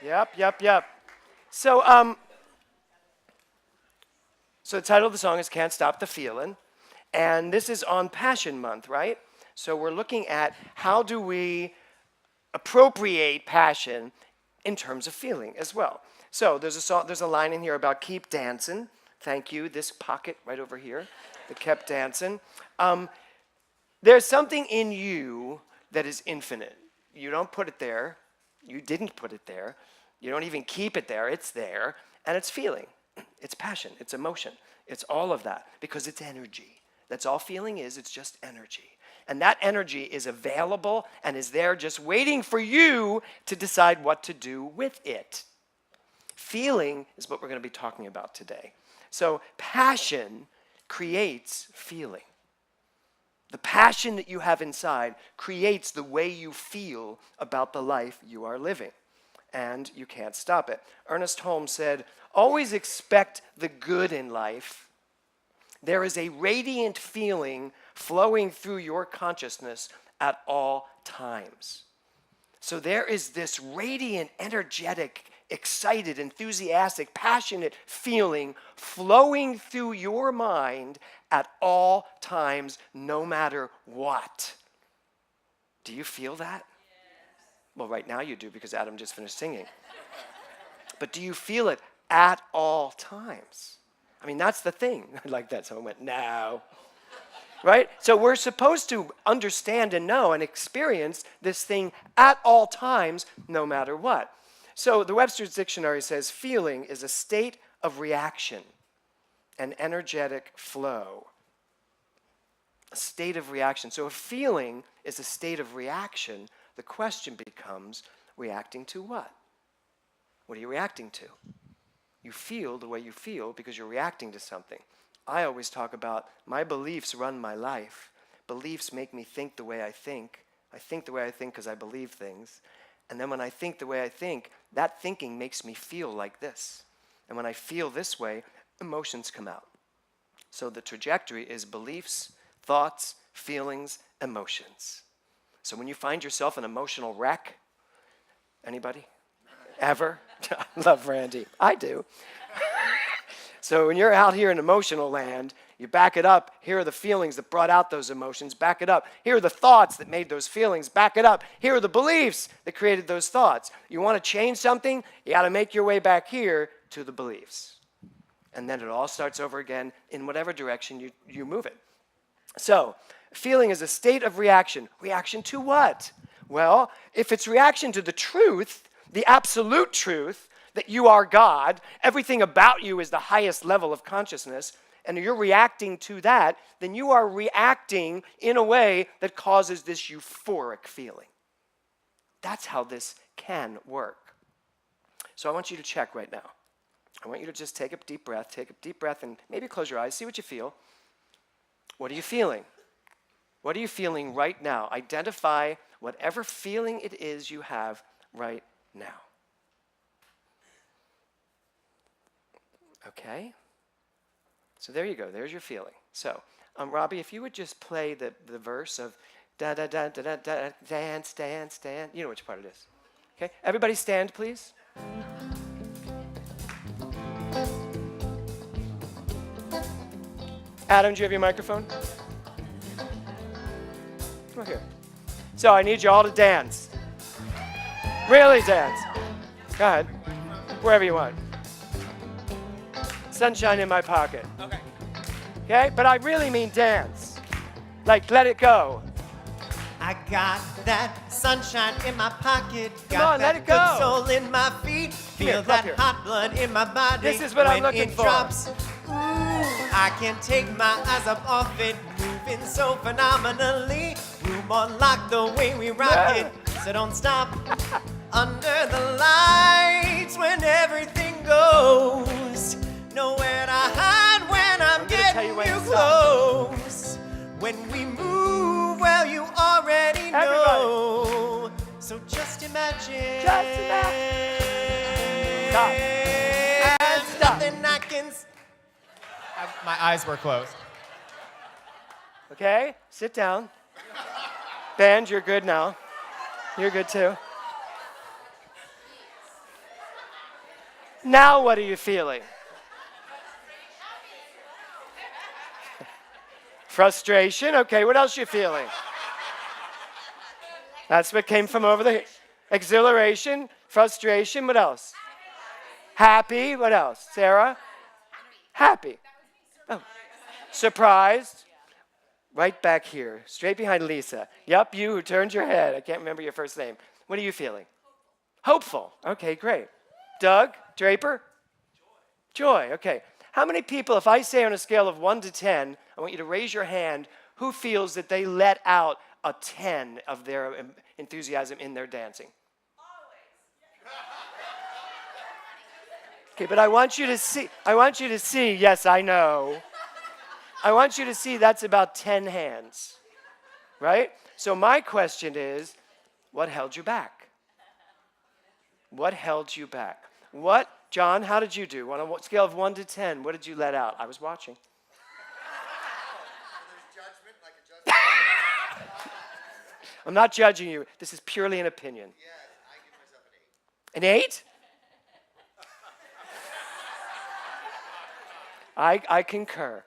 Yep. So, so the title of the song is Can't Stop the Feeling. And this is on Passion Month, right? So we're looking at how do we appropriate passion in terms of feeling as well. So there's a line in here about keep dancing. Thank you. This pocket right over here that kept dancing. There's something in you that is infinite. You don't put it there. You didn't put it there. You don't even keep it there. It's there. And it's feeling. It's passion. It's emotion. It's all of that because it's energy. That's all feeling is. It's just energy. And that energy is available and is there just waiting for you to decide what to do with it. Feeling is what we're going to be talking about today. So passion creates feeling. The passion that you have inside creates the way you feel about the life you are living. And you can't stop it. Ernest Holmes said, always expect the good in life. There is a radiant feeling flowing through your consciousness at all times. So there is this radiant, energetic, excited, enthusiastic, passionate feeling flowing through your mind at all times, no matter what. Do you feel that? Yes. Well, right now you do because Adam just finished singing. But do you feel it at all times? I mean, that's the thing. Like that. Someone went, no. Right? So we're supposed to understand and know and experience this thing at all times, no matter what. So the Webster's Dictionary says feeling is a state of reaction, an energetic flow. A state of reaction. So if feeling is a state of reaction, the question becomes, reacting to what? What are you reacting to? You feel the way you feel because you're reacting to something. I always talk about my beliefs run my life. Beliefs make me think the way I think. I think the way I think because I believe things. And then when I think the way I think, that thinking makes me feel like this. And when I feel this way, emotions come out. So the trajectory is beliefs, thoughts, feelings, emotions. So when you find yourself an emotional wreck, anybody? Ever? I love Randy. I do. So when you're out here in emotional land, you back it up. Here are the feelings that brought out those emotions. Back it up. Here are the thoughts that made those feelings. Back it up. Here are the beliefs that created those thoughts. You want to change something? You got to make your way back here to the beliefs. And then it all starts over again in whatever direction you move it. So feeling is a state of reaction. Reaction to what? Well, if it's reaction to the truth, the absolute truth, that you are God, everything about you is the highest level of consciousness, and you're reacting to that, then you are reacting in a way that causes this euphoric feeling. That's how this can work. So I want you to check right now. I want you to just take a deep breath, and maybe close your eyes, see what you feel. What are you feeling? What are you feeling right now? Identify whatever feeling it is you have right now. Okay? So there you go. There's your feeling. So, Robbie, if you would just play the verse of da-da-da-da-da-da, dance, dance, dance. You know which part it is. Okay? Everybody stand, please. Adam, do you have your microphone? Come here. So I need you all to dance. Really dance. Go ahead. Wherever you want. Sunshine in my pocket. Okay. Okay? But I really mean dance. Like, let it go. I got that sunshine in my pocket. Come on, let it go. Got that good soul in my feet. Feel that hot blood in my body. This is what I'm looking for. Drops. Ooh, I can't take my eyes up off it. Moving so phenomenally. Room on lock the way we rock it. So don't stop. Under the lights when everything goes. Nowhere to hide when I'm getting you close. When we move, well, you already know. So just imagine. Just imagine. Stop. And stop. Nothing I can. My eyes were closed. Okay, sit down. Band, you're good now. You're good too. Now what are you feeling? Frustration. Okay, what else are you feeling? That's what came from over the exhilaration, frustration. What else? Happy. What else? Sarah? Happy. Oh. Surprised. Right back here, straight behind Lisa. Yep, you who turned your head. I can't remember your first name. What are you feeling? Hopeful. Okay, great. Doug? Draper? Joy. Okay. How many people, if I say on a scale of 1 to 10, I want you to raise your hand, who feels that they let out a 10 of their enthusiasm in their dancing? Okay, but I want you to see, yes, I know. I want you to see that's about 10 hands, right? So my question is, what held you back? What held you back? What, John, how did you do? On a scale of 1 to 10, what did you let out? I was watching. I'm not judging you. This is purely an opinion. Yeah, I give myself an 8. An 8? I concur.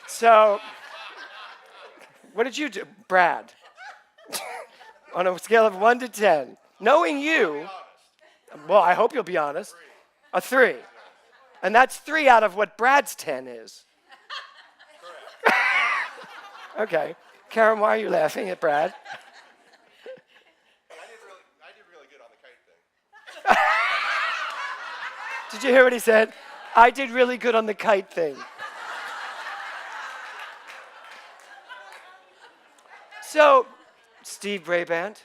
So, what did you do, Brad? On a scale of 1 to 10, knowing you, well, I hope you'll be honest, a 3. And that's 3 out of what Brad's 10 is. Okay. Karen, why are you laughing at Brad? I did really good on the kite thing. Did you hear what he said? I did really good on the kite thing. So, Steve Brabant,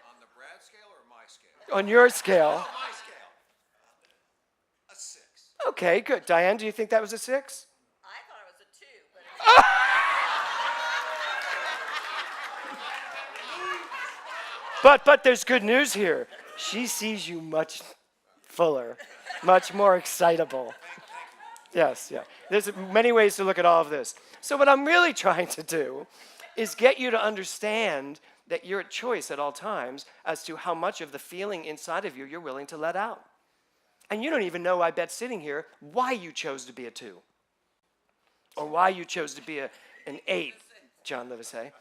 On the Brad scale or my scale? on your scale, My scale. A 6. okay, good. Diane, do you think that was a 6? I thought it was a 2, but But there's good news here. She sees you much fuller, much more excitable. Yes, yeah. There's many ways to look at all of this. So what I'm really trying to do is get you to understand that you're at choice at all times as to how much of the feeling inside of you you're willing to let out. And you don't even know, I bet, sitting here, why you chose to be a 2. Or why you chose to be an 8, John Livesey.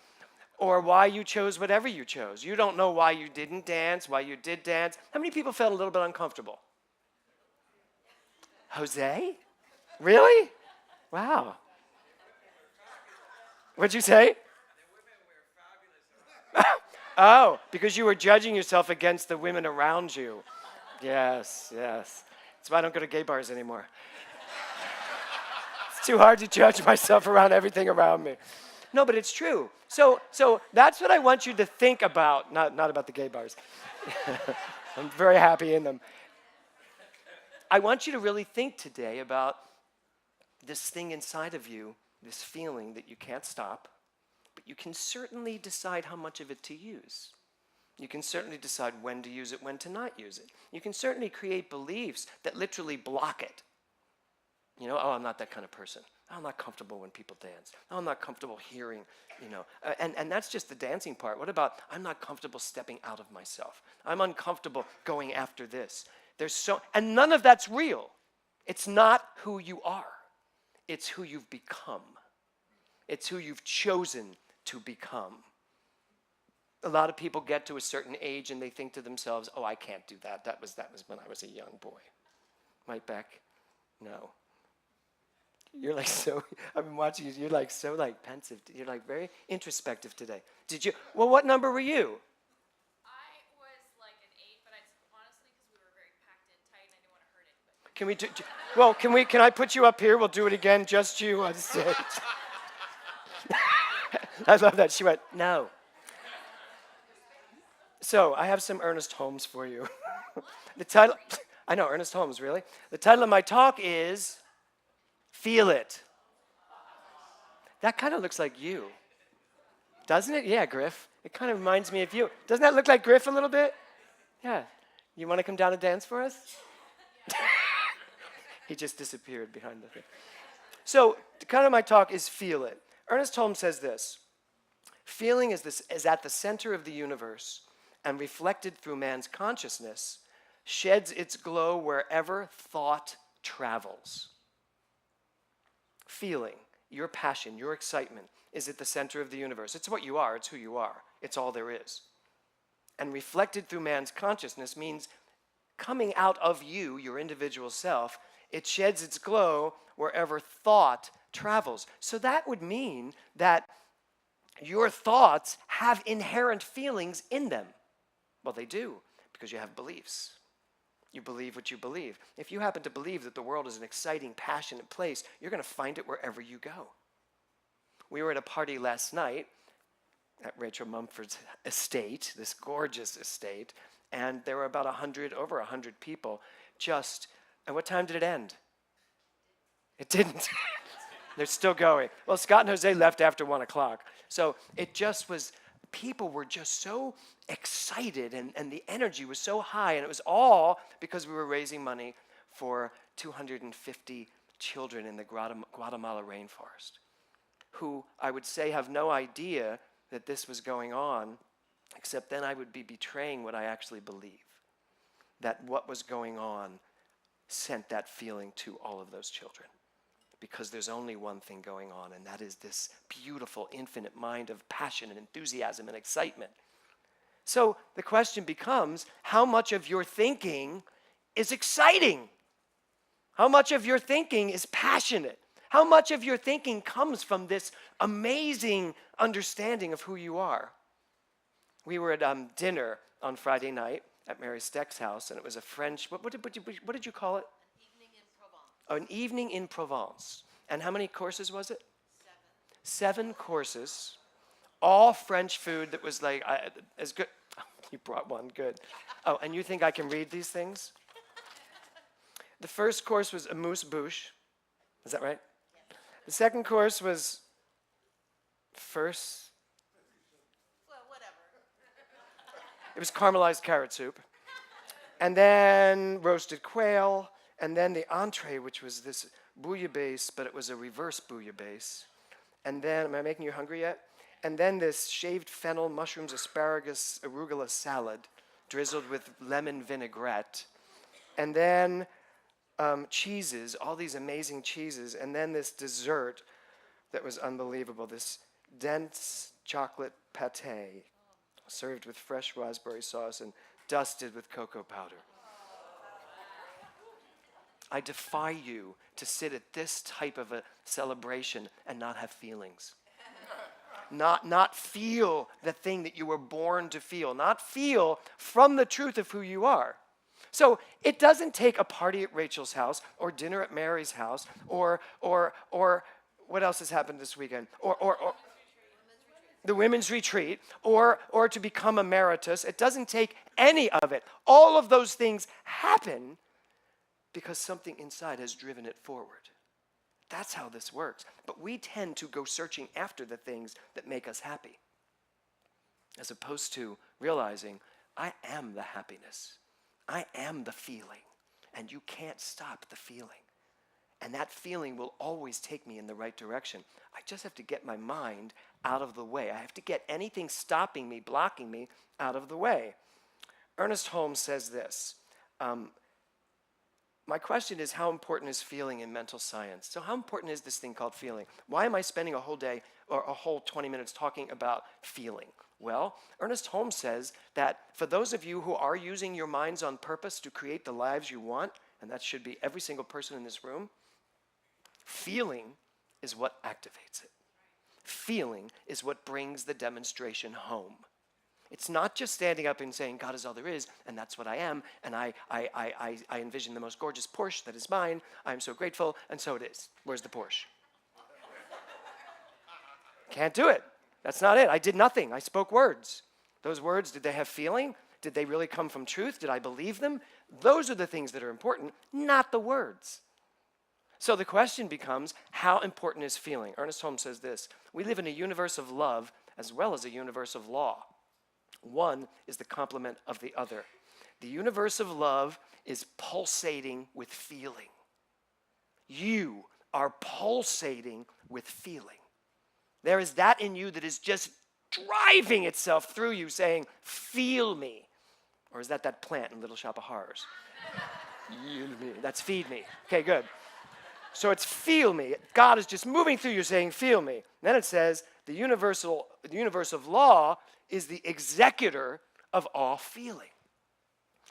Or why you chose whatever you chose. You don't know why you didn't dance, why you did dance. How many people felt a little bit uncomfortable? Jose? Really? Wow. What'd you say? Oh, because you were judging yourself against the women around you. Yes, yes. That's why I don't go to gay bars anymore. It's too hard to judge myself around everything around me. No, but it's true. So that's what I want you to think about, not about the gay bars. I'm very happy in them. I want you to really think today about this thing inside of you, this feeling that you can't stop, but you can certainly decide how much of it to use. You can certainly decide when to use it, when to not use it. You can certainly create beliefs that literally block it. You know, oh, I'm not that kind of person. I'm not comfortable when people dance. Oh, I'm not comfortable hearing, you know. And that's just the dancing part. What about, I'm not comfortable stepping out of myself. I'm uncomfortable going after this. And none of that's real. It's not who you are. It's who you've become. It's who you've chosen to become. A lot of people get to a certain age and they think to themselves, oh, I can't do that. That was when I was a young boy. Right, Beck? No. You're like so, I've been watching you, you're like so like pensive. You're like very introspective today. Well, what number were you? I was like an 8, but honestly, because we were very packed in tight and I didn't want to hurt it. Can I put you up here? We'll do it again, just you on stage. I love that. She went, no. So I have some Ernest Holmes for you. The title, I know, Ernest Holmes, really. The title of my talk is Feel It. That kind of looks like you. Doesn't it? Yeah, Griff. It kind of reminds me of you. Doesn't that look like Griff a little bit? Yeah. You want to come down and dance for us? He just disappeared behind the thing. So the kind of my talk is Feel It. Ernest Holmes says this: feeling is at the center of the universe and reflected through man's consciousness sheds its glow wherever thought travels. Feeling, your passion, your excitement is at the center of the universe. It's what you are, it's who you are, it's all there is. And reflected through man's consciousness means coming out of you, your individual self, it sheds its glow wherever thought travels. So that would mean that your thoughts have inherent feelings in them. Well, they do, because you have beliefs. You believe what you believe. If you happen to believe that the world is an exciting, passionate place, you're going to find it wherever you go. We were at a party last night at Rachel Mumford's estate, this gorgeous estate, and there were about over 100 people. And what time did it end? It didn't. They're still going. Well, Scott and Jose left after 1 o'clock. So it just was, people were just so excited, and the energy was so high, and it was all because we were raising money for 250 children in the Guatemala rainforest, who I would say have no idea that this was going on, except then I would be betraying what I actually believe, that what was going on sent that feeling to all of those children. Because there's only one thing going on, and that is this beautiful, infinite mind of passion and enthusiasm and excitement. So the question becomes, how much of your thinking is exciting? How much of your thinking is passionate? How much of your thinking comes from this amazing understanding of who you are? We were at dinner on Friday night at Mary Steck's house, and it was a French, what did you call it? An evening in Provence. And how many courses was it? 7 courses. All French food that was like as good. You brought one, good. Oh, and you think I can read these things? The first course was amuse-bouche. Is that right? Yes. The second course was Well, whatever. it was caramelized carrot soup. And then roasted quail. And then the entree, which was this bouillabaisse, but it was a reverse bouillabaisse. And then, am I making you hungry yet? And then this shaved fennel, mushrooms, asparagus, arugula salad, drizzled with lemon vinaigrette. And then cheeses, all these amazing cheeses. And then this dessert that was unbelievable, this dense chocolate pate, served with fresh raspberry sauce and dusted with cocoa powder. I defy you to sit at this type of a celebration and not have feelings. Not feel the thing that you were born to feel. Not feel from the truth of who you are. So it doesn't take a party at Rachel's house or dinner at Mary's house or what else has happened this weekend? Or the women's retreat or to become emeritus. It doesn't take any of it. All of those things happen because something inside has driven it forward. That's how this works. But we tend to go searching after the things that make us happy, as opposed to realizing, I am the happiness. I am the feeling, and you can't stop the feeling. And that feeling will always take me in the right direction. I just have to get my mind out of the way. I have to get anything stopping me, blocking me, out of the way. Ernest Holmes says this, my question is, how important is feeling in mental science? So how important is this thing called feeling? Why am I spending a whole day or a whole 20 minutes talking about feeling? Well, Ernest Holmes says that for those of you who are using your minds on purpose to create the lives you want, and that should be every single person in this room, feeling is what activates it. Feeling is what brings the demonstration home. It's not just standing up and saying, God is all there is, and that's what I am, and I envision the most gorgeous Porsche that is mine. I'm so grateful, and so it is. Where's the Porsche? Can't do it. That's not it. I did nothing. I spoke words. Those words, did they have feeling? Did they really come from truth? Did I believe them? Those are the things that are important, not the words. So the question becomes, how important is feeling? Ernest Holmes says this, we live in a universe of love as well as a universe of law. One is the complement of the other. The universe of love is pulsating with feeling. You are pulsating with feeling. There is that in you that is just driving itself through you saying, feel me. Or is that plant in Little Shop of Horrors? Yield me. That's feed me. Okay, good. So it's feel me. God is just moving through you saying, feel me. Then it says, the universe of law is the executor of all feeling.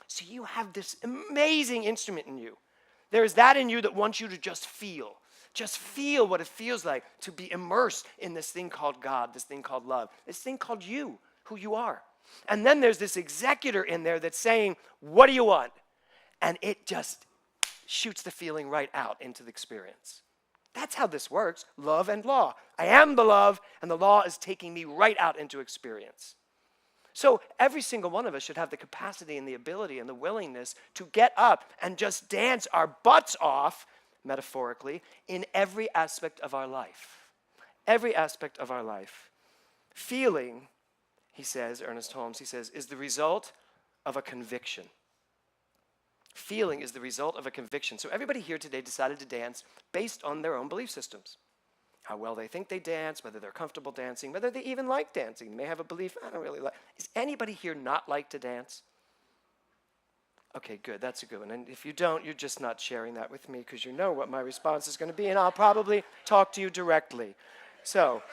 So you have this amazing instrument in you. There is that in you that wants you to just feel. Just feel what it feels like to be immersed in this thing called God, this thing called love, this thing called you, who you are. And then there's this executor in there that's saying, what do you want? And it just shoots the feeling right out into the experience. That's how this works, love and law. I am the love, and the law is taking me right out into experience. So every single one of us should have the capacity and the ability and the willingness to get up and just dance our butts off, metaphorically, in every aspect of our life. Every aspect of our life. Feeling, he says, Ernest Holmes, he says, is the result of a conviction. Feeling is the result of a conviction. So everybody here today decided to dance based on their own belief systems. How well they think they dance, whether they're comfortable dancing, whether they even like dancing. They may have a belief, I don't really like. Is anybody here not like to dance? Okay, good, that's a good one. And if you don't, you're just not sharing that with me because you know what my response is going to be, and I'll probably talk to you directly. So,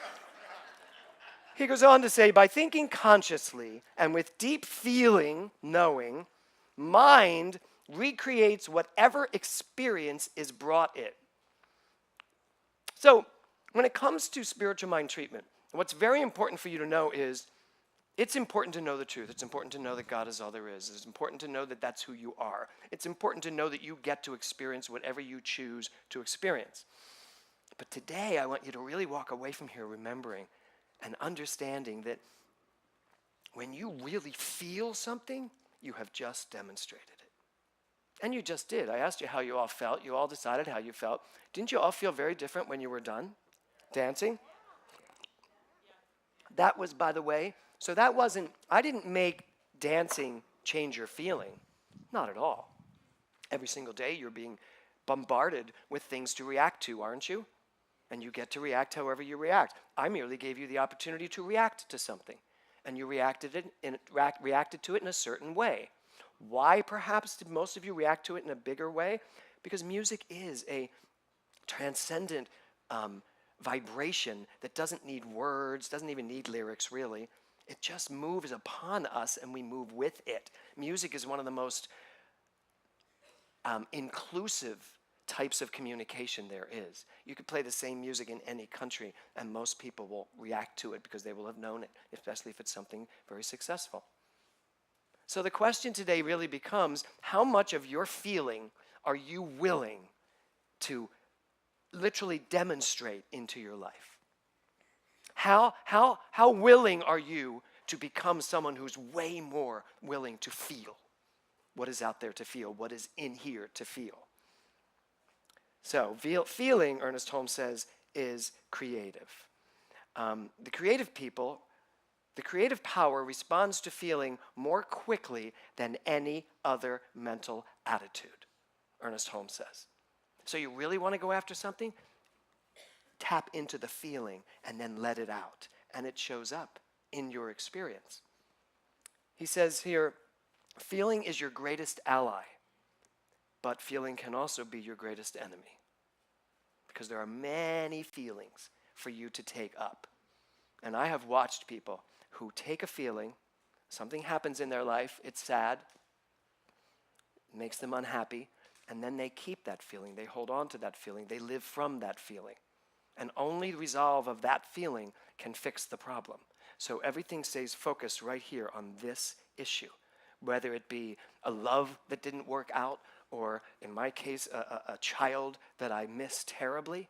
he goes on to say, by thinking consciously and with deep feeling, knowing, mind recreates whatever experience is brought it. So, when it comes to spiritual mind treatment, what's very important for you to know is it's important to know the truth. It's important to know that God is all there is. It's important to know that that's who you are. It's important to know that you get to experience whatever you choose to experience. But today, I want you to really walk away from here remembering and understanding that when you really feel something, you have just demonstrated it. And you just did. I asked you how you all felt. You all decided how you felt. Didn't you all feel very different when you were done dancing? That was, by the way, so that wasn't, I didn't make dancing change your feeling. Not at all. Every single day you're being bombarded with things to react to, aren't you? And you get to react however you react. I merely gave you the opportunity to react to something. And you reacted to it in a certain way. Why, perhaps, did most of you react to it in a bigger way? Because music is a transcendent vibration that doesn't need words, doesn't even need lyrics, really. It just moves upon us, and we move with it. Music is one of the most inclusive types of communication there is. You could play the same music in any country, and most people will react to it because they will have known it, especially if it's something very successful. So the question today really becomes, how much of your feeling are you willing to literally demonstrate into your life? How willing are you to become someone who's way more willing to feel what is out there to feel, what is in here to feel? So feeling, Ernest Holmes says, is creative. The creative power responds to feeling more quickly than any other mental attitude, Ernest Holmes says. So you really want to go after something? Tap into the feeling and then let it out. And it shows up in your experience. He says here, feeling is your greatest ally, but feeling can also be your greatest enemy. Because there are many feelings for you to take up. And I have watched people who take a feeling, something happens in their life, it's sad, makes them unhappy, and then they keep that feeling, they hold on to that feeling, they live from that feeling. And only resolve of that feeling can fix the problem. So everything stays focused right here on this issue, whether it be a love that didn't work out, or in my case, a child that I miss terribly.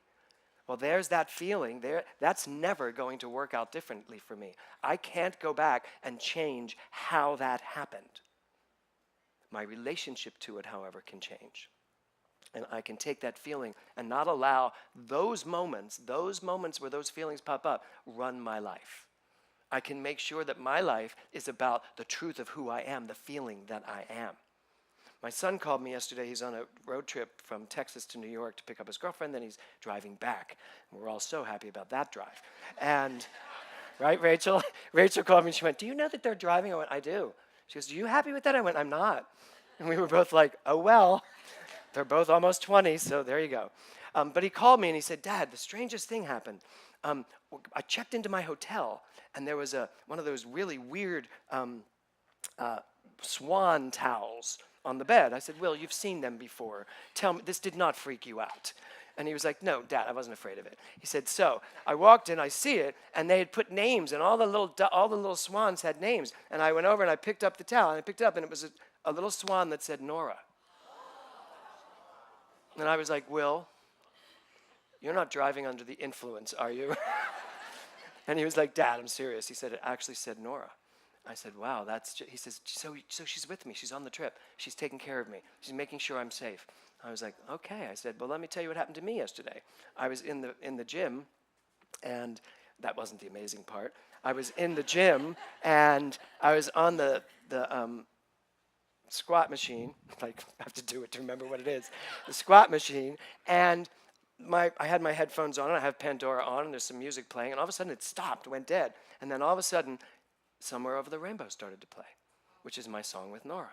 Well, there's that feeling there. That's never going to work out differently for me. I can't go back and change how that happened. My relationship to it, however, can change. And I can take that feeling and not allow those moments where those feelings pop up, run my life. I can make sure that my life is about the truth of who I am, the feeling that I am. My son called me yesterday. He's on a road trip from Texas to New York to pick up his girlfriend. Then he's driving back. And we're all so happy about that drive. And, right, Rachel? Rachel called me and she went, do you know that they're driving? I went, I do. She goes, are you happy with that? I went, I'm not. And we were both like, oh, well, they're both almost 20, so there you go. But he called me and he said, Dad, the strangest thing happened. I checked into my hotel and there was one of those really weird swan towels on the bed. I said, Will, you've seen them before. Tell me, this did not freak you out. And he was like, no, Dad, I wasn't afraid of it. He said, so I walked in, I see it, and they had put names, and all the little swans had names. And I went over and I picked up the towel, and I picked it up, and it was a little swan that said Nora. And I was like, Will, you're not driving under the influence, are you? And he was like, Dad, I'm serious. He said, it actually said Nora. I said, wow, he says, so she's with me. She's on the trip. She's taking care of me. She's making sure I'm safe. I was like, okay. I said, well, let me tell you what happened to me yesterday. I was in the gym, and that wasn't the amazing part. I was in the gym, and I was on the squat machine. Like, I have to do it to remember what it is. The squat machine, and I had my headphones on, and I have Pandora on, and there's some music playing, and all of a sudden it stopped, went dead. And then all of a sudden, Somewhere Over the Rainbow started to play, which is my song with Nora.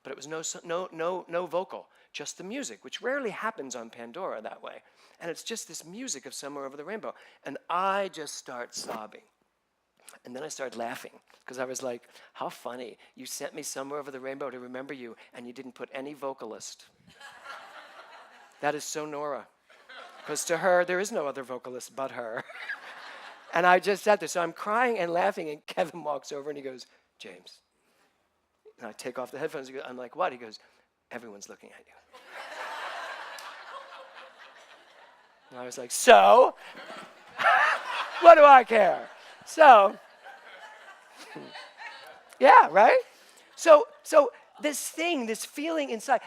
But it was no vocal, just the music, which rarely happens on Pandora that way. And it's just this music of Somewhere Over the Rainbow. And I just start sobbing. And then I started laughing, because I was like, how funny. You sent me Somewhere Over the Rainbow to remember you, and you didn't put any vocalist. That is so Nora. Because to her, there is no other vocalist but her. And I just sat there. So I'm crying and laughing, and Kevin walks over and he goes, James. And I take off the headphones. I'm like, what? He goes, everyone's looking at you. And I was like, so? What do I care? So, yeah, right? So this feeling inside,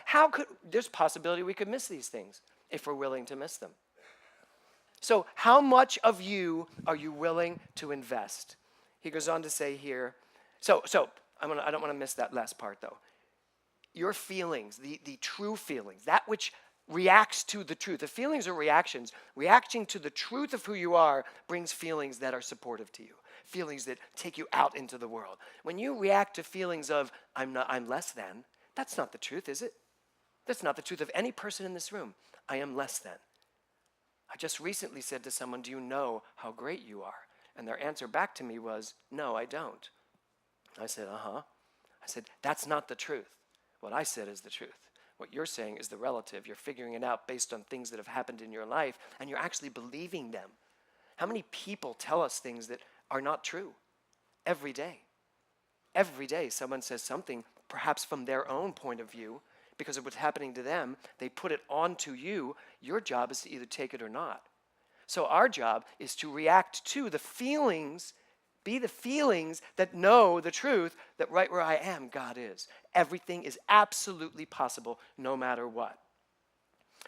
there's possibility we could miss these things if we're willing to miss them. So how much of you are you willing to invest? He goes on to say here, so I don't want to miss that last part though. Your feelings, the true feelings, that which reacts to the truth. The feelings are reactions. Reacting to the truth of who you are brings feelings that are supportive to you. Feelings that take you out into the world. When you react to feelings of, I'm less than, that's not the truth, is it? That's not the truth of any person in this room. I am less than. I just recently said to someone, do you know how great you are? And their answer back to me was, no, I don't. I said, uh-huh. I said, that's not the truth. What I said is the truth. What you're saying is the relative. You're figuring it out based on things that have happened in your life, and you're actually believing them. How many people tell us things that are not true? Every day. Every day someone says something, perhaps from their own point of view, because of what's happening to them, they put it onto you. Your job is to either take it or not. So our job is to react to the feelings, be the feelings that know the truth that right where I am, God is. Everything is absolutely possible no matter what.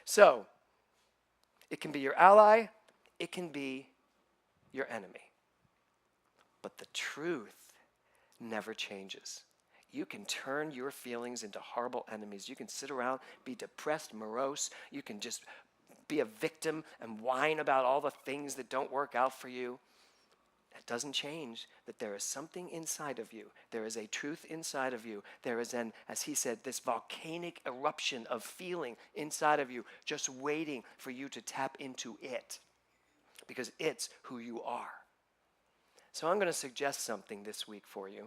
So, it can be your ally, it can be your enemy. But the truth never changes. You can turn your feelings into horrible enemies. You can sit around, be depressed, morose. You can just be a victim and whine about all the things that don't work out for you. That doesn't change that there is something inside of you. There is a truth inside of you. There is as he said, this volcanic eruption of feeling inside of you, just waiting for you to tap into it, because it's who you are. So I'm going to suggest something this week for you.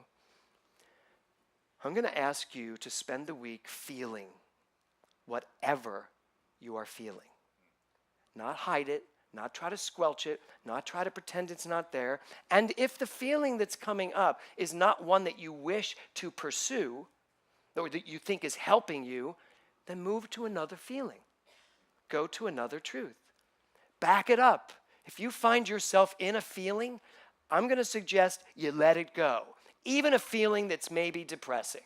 I'm going to ask you to spend the week feeling whatever you are feeling. Not hide it, not try to squelch it, not try to pretend it's not there. And if the feeling that's coming up is not one that you wish to pursue, or that you think is helping you, then move to another feeling. Go to another truth. Back it up. If you find yourself in a feeling, I'm going to suggest you let it go. Even a feeling that's maybe depressing.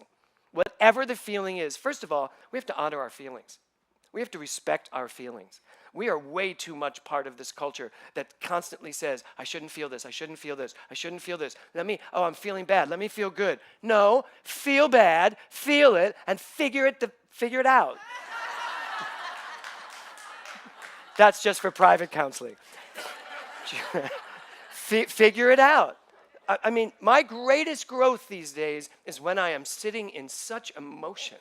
Whatever the feeling is, first of all, we have to honor our feelings. We have to respect our feelings. We are way too much part of this culture that constantly says, I shouldn't feel this, I shouldn't feel this, I shouldn't feel this. I'm feeling bad, let me feel good. No, feel bad, feel it, and figure it out. That's just for private counseling. Figure it out. I mean, my greatest growth these days is when I am sitting in such emotion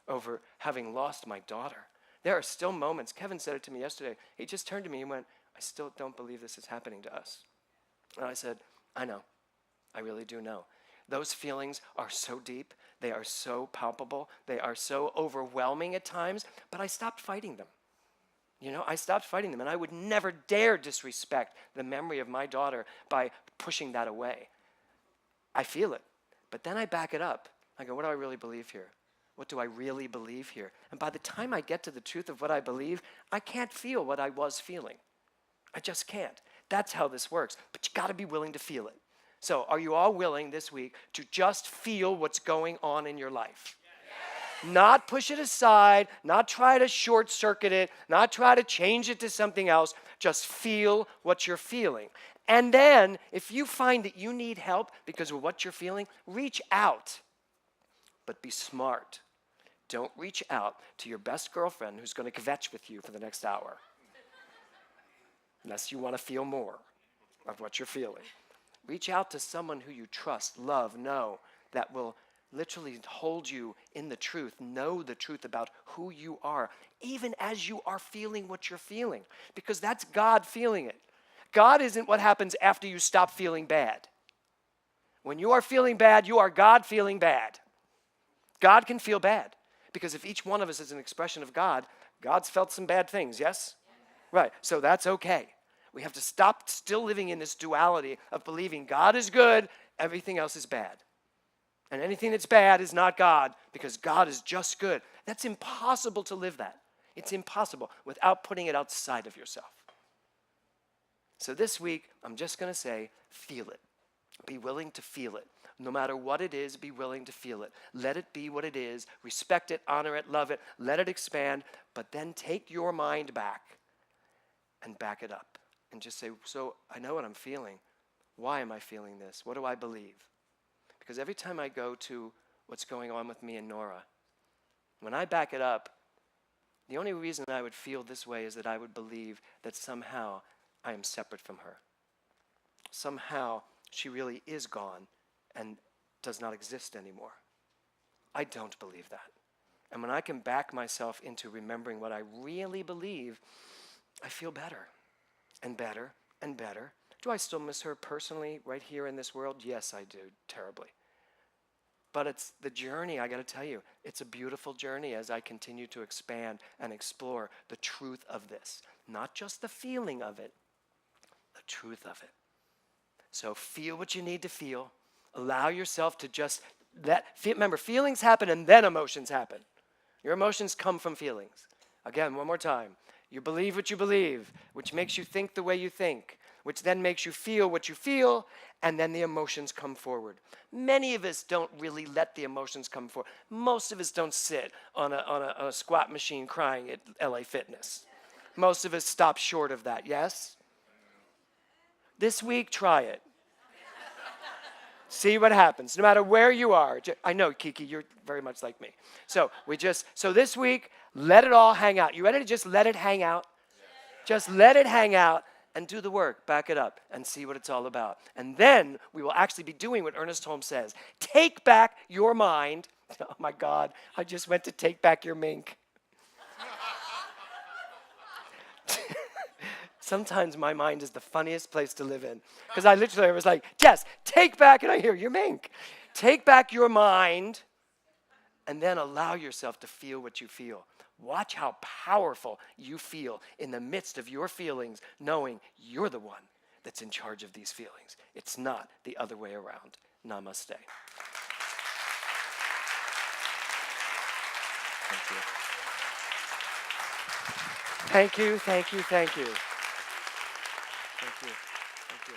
over having lost my daughter. There are still moments, Kevin said it to me yesterday, he just turned to me and went, I still don't believe this is happening to us. And I said, I know, I really do know. Those feelings are so deep, they are so palpable, they are so overwhelming at times, but I stopped fighting them. You know, I stopped fighting them, and I would never dare disrespect the memory of my daughter by pushing that away. I feel it, but then I back it up. I go, what do I really believe here? What do I really believe here? And by the time I get to the truth of what I believe, I can't feel what I was feeling. I just can't. That's how this works, but you gotta be willing to feel it. So are you all willing this week to just feel what's going on in your life? Not push it aside, not try to short circuit it, not try to change it to something else. Just feel what you're feeling. And then, if you find that you need help because of what you're feeling, reach out. But be smart. Don't reach out to your best girlfriend who's going to kvetch with you for the next hour. Unless you want to feel more of what you're feeling. Reach out to someone who you trust, love, know, that will literally hold you in the truth, know the truth about who you are, even as you are feeling what you're feeling, because that's God feeling it. God isn't what happens after you stop feeling bad. When you are feeling bad, you are God feeling bad. God can feel bad, because if each one of us is an expression of God, God's felt some bad things, yes? Right, so that's okay. We have to stop still living in this duality of believing God is good, everything else is bad. And anything that's bad is not God, because God is just good. That's impossible to live that. It's impossible without putting it outside of yourself. So this week, I'm just going to say, feel it. Be willing to feel it. No matter what it is, be willing to feel it. Let it be what it is. Respect it, honor it, love it. Let it expand. But then take your mind back and back it up. And just say, so I know what I'm feeling. Why am I feeling this? What do I believe? Because every time I go to what's going on with me and Nora, when I back it up, the only reason I would feel this way is that I would believe that somehow I am separate from her. Somehow she really is gone and does not exist anymore. I don't believe that. And when I can back myself into remembering what I really believe, I feel better and better and better. Do I still miss her personally right here in this world? Yes, I do, terribly. But it's the journey, I got to tell you, it's a beautiful journey as I continue to expand and explore the truth of this. Not just the feeling of it, the truth of it. So feel what you need to feel. Allow yourself to just remember, feelings happen and then emotions happen. Your emotions come from feelings. Again, one more time. You believe what you believe, which makes you think the way you think, which then makes you feel what you feel, and then the emotions come forward. Many of us don't really let the emotions come forward. Most of us don't sit on a squat machine crying at LA Fitness. Most of us stop short of that, yes? This week, try it. See what happens, no matter where you are. I know, Kiki, you're very much like me. So this week, let it all hang out. You ready to just let it hang out? Just let it hang out and do the work. Back it up and see what it's all about. And then we will actually be doing what Ernest Holmes says. Take back your mind. Oh my God, I just went to take back your mink. Sometimes my mind is the funniest place to live in. Because I literally was like, Jess, take back, and I hear your mink. Take back your mind, and then allow yourself to feel what you feel. Watch how powerful you feel in the midst of your feelings, knowing you're the one that's in charge of these feelings. It's not the other way around. Namaste. Thank you. Thank you, thank you, thank you. Thank you. Thank you.